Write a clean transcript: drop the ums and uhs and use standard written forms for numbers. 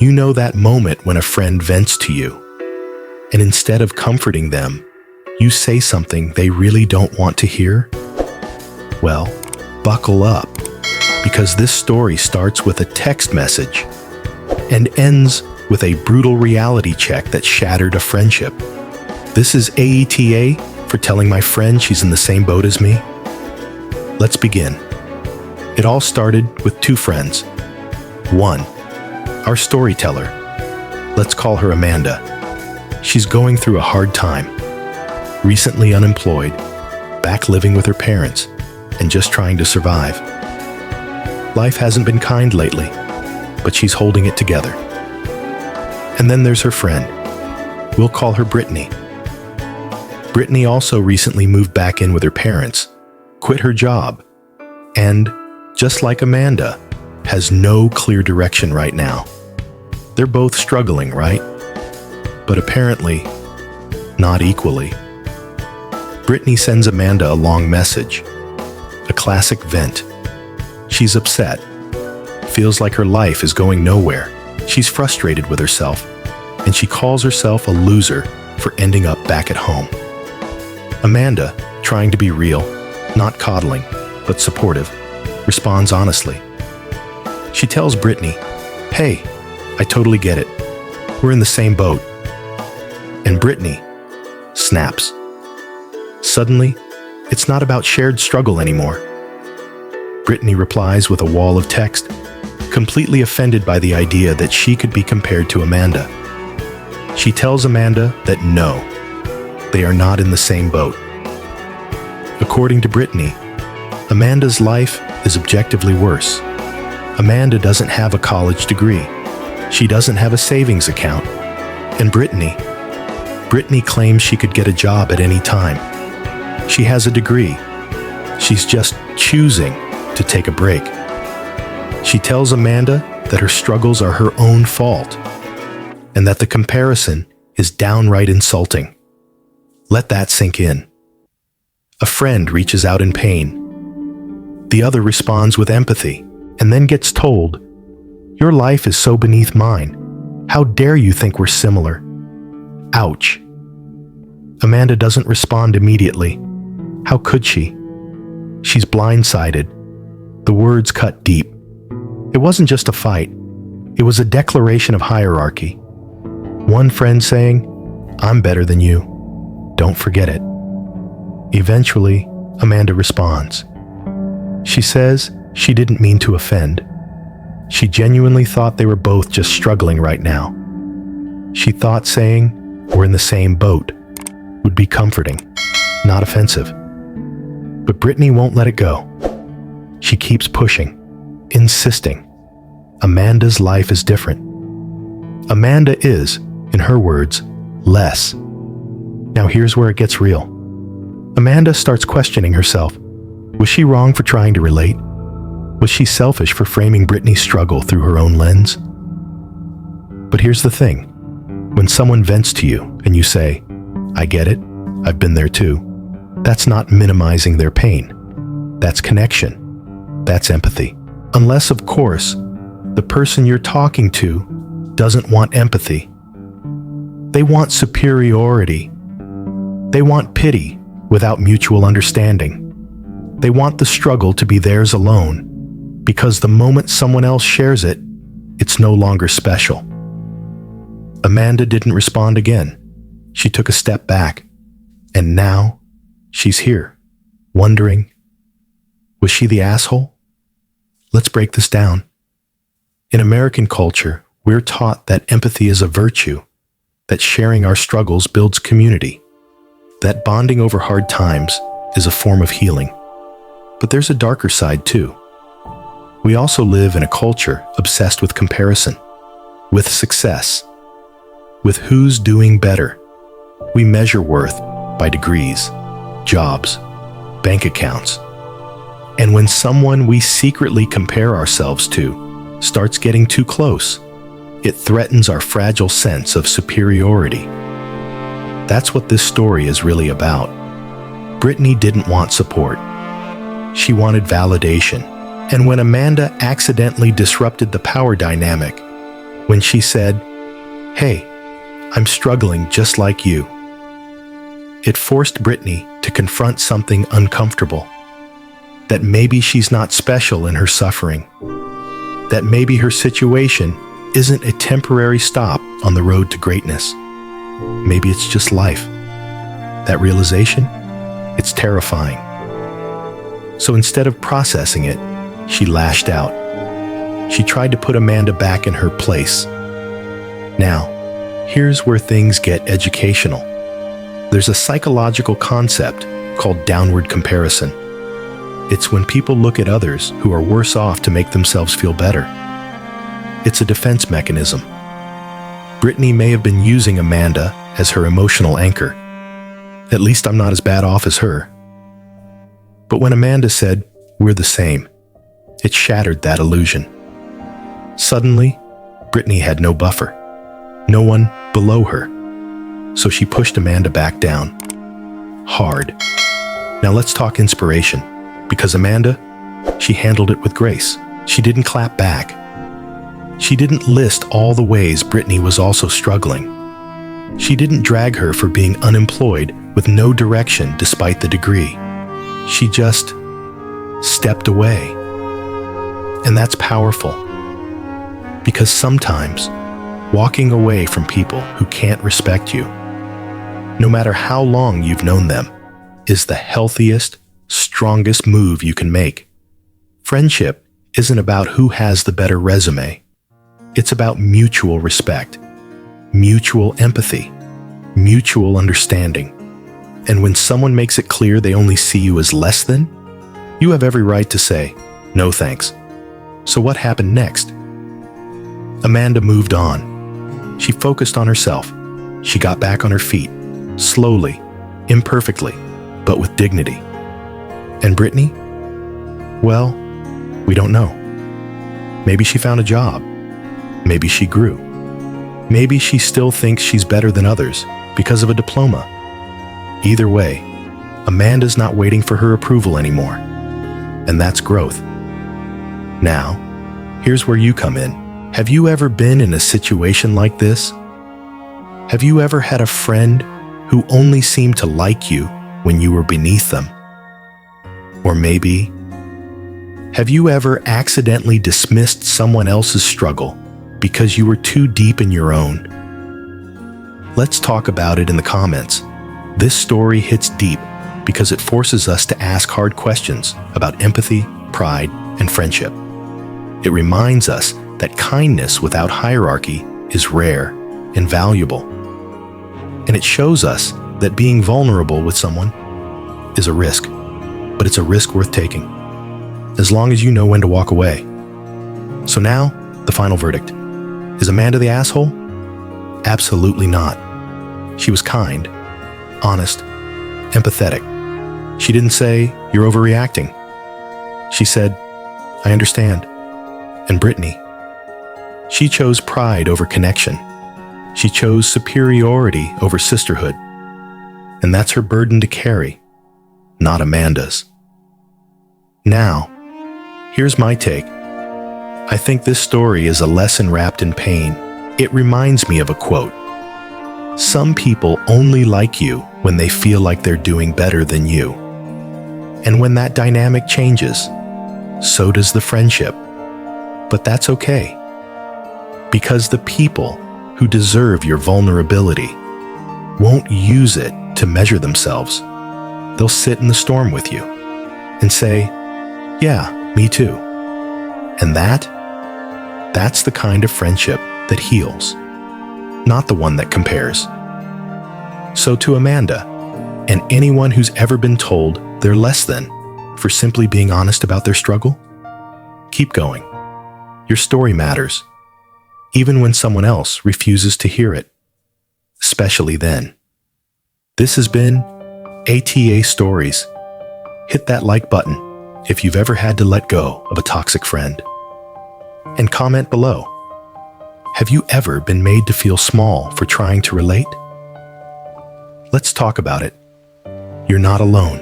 You know that moment when a friend vents to you, and instead of comforting them, you say something they really don't want to hear? Well, buckle up, because this story starts with a text message and ends with a brutal reality check that shattered a friendship. This is AITA for telling my friend she's in the same boat as me. Let's begin. It all started with two friends. One, our storyteller. Let's call her Amanda. She's going through a hard time. Recently unemployed, back living with her parents, and just trying to survive. Life hasn't been kind lately, but she's holding it together. And then there's her friend. We'll call her Brittany. Brittany also recently moved back in with her parents, quit her job, and, just like Amanda, has no clear direction right now. They're both struggling, right? But apparently, not equally. Brittany sends Amanda a long message, a classic vent. She's upset, feels like her life is going nowhere. She's frustrated with herself, and she calls herself a loser for ending up back at home. Amanda, trying to be real, not coddling, but supportive, responds honestly. She tells Brittany, "Hey, I totally get it. We're in the same boat." And Brittany snaps. Suddenly, it's not about shared struggle anymore. Brittany replies with a wall of text, completely offended by the idea that she could be compared to Amanda. She tells Amanda that no, they are not in the same boat. According to Brittany, Amanda's life is objectively worse. Amanda doesn't have a college degree. She doesn't have a savings account. And Brittany claims she could get a job at any time. She has a degree. She's just choosing to take a break. She tells Amanda that her struggles are her own fault and that the comparison is downright insulting. Let that sink in. A friend reaches out in pain. The other responds with empathy and then gets told, "Your life is so beneath mine. How dare you think we're similar?" Ouch. Amanda doesn't respond immediately. How could she? She's blindsided. The words cut deep. It wasn't just a fight. It was a declaration of hierarchy. One friend saying, "I'm better than you. Don't forget it." Eventually, Amanda responds. She says she didn't mean to offend. She genuinely thought they were both just struggling right now. She thought saying, "We're in the same boat," would be comforting, not offensive. But Brittany won't let it go. She keeps pushing, insisting. Amanda's life is different. Amanda is, in her words, less. Now here's where it gets real. Amanda starts questioning herself. Was she wrong for trying to relate? Was she selfish for framing Brittany's struggle through her own lens? But here's the thing. When someone vents to you and you say, "I get it, I've been there too," that's not minimizing their pain. That's connection. That's empathy. Unless, of course, the person you're talking to doesn't want empathy. They want superiority. They want pity without mutual understanding. They want the struggle to be theirs alone, because the moment someone else shares it, it's no longer special. Amanda didn't respond again. She took a step back, and now she's here, wondering, was she the asshole? Let's break this down. In American culture, we're taught that empathy is a virtue, that sharing our struggles builds community, that bonding over hard times is a form of healing. But there's a darker side too. We also live in a culture obsessed with comparison, with success, with who's doing better. We measure worth by degrees, jobs, bank accounts. And when someone we secretly compare ourselves to starts getting too close, it threatens our fragile sense of superiority. That's what this story is really about. Brittany didn't want support. She wanted validation. And when Amanda accidentally disrupted the power dynamic, when she said, "Hey, I'm struggling just like you." It forced Brittany to confront something uncomfortable. That maybe she's not special in her suffering. That maybe her situation isn't a temporary stop on the road to greatness. Maybe it's just life. That realization, it's terrifying. So instead of processing it, she lashed out. She tried to put Amanda back in her place. Now, here's where things get educational. There's a psychological concept called downward comparison. It's when people look at others who are worse off to make themselves feel better. It's a defense mechanism. Brittany may have been using Amanda as her emotional anchor. At least I'm not as bad off as her. But when Amanda said, "We're the same," it shattered that illusion. Suddenly, Brittany had no buffer, no one below her. So she pushed Amanda back down. Hard. Now let's talk inspiration, because Amanda, she handled it with grace. She didn't clap back. She didn't list all the ways Brittany was also struggling. She didn't drag her for being unemployed with no direction despite the degree. She just stepped away. And that's powerful. Because sometimes, walking away from people who can't respect you, no matter how long you've known them, is the healthiest, strongest move you can make. Friendship isn't about who has the better resume. It's about mutual respect, mutual empathy, mutual understanding. And when someone makes it clear they only see you as less than, you have every right to say, "No thanks." So what happened next? Amanda moved on. She focused on herself. She got back on her feet, slowly, imperfectly, but with dignity. And Brittany? Well, we don't know. Maybe she found a job. Maybe she grew. Maybe she still thinks she's better than others because of a diploma. Either way, Amanda's not waiting for her approval anymore. And that's growth. Now, here's where you come in. Have you ever been in a situation like this? Have you ever had a friend who only seemed to like you when you were beneath them? Or maybe, have you ever accidentally dismissed someone else's struggle because you were too deep in your own? Let's talk about it in the comments. This story hits deep because it forces us to ask hard questions about empathy, pride, and friendship. It reminds us that kindness without hierarchy is rare and valuable. And it shows us that being vulnerable with someone is a risk, but it's a risk worth taking, as long as you know when to walk away. So now, the final verdict. Is Amanda the asshole? Absolutely not. She was kind, honest, empathetic. She didn't say, "You're overreacting." She said, "I understand." And Brittany, she chose pride over connection. She chose superiority over sisterhood. And that's her burden to carry, not Amanda's. Now, here's my take. I think this story is a lesson wrapped in pain. It reminds me of a quote. Some people only like you when they feel like they're doing better than you. And when that dynamic changes, so does the friendship. But that's okay. Because the people who deserve your vulnerability won't use it to measure themselves. They'll sit in the storm with you and say, "Yeah, me too." And that's the kind of friendship that heals, not the one that compares. So to Amanda, and anyone who's ever been told they're less than for simply being honest about their struggle, keep going. Your story matters, even when someone else refuses to hear it, especially then. This has been ATA Stories. Hit that like button if you've ever had to let go of a toxic friend. And comment below. Have you ever been made to feel small for trying to relate? Let's talk about it. You're not alone.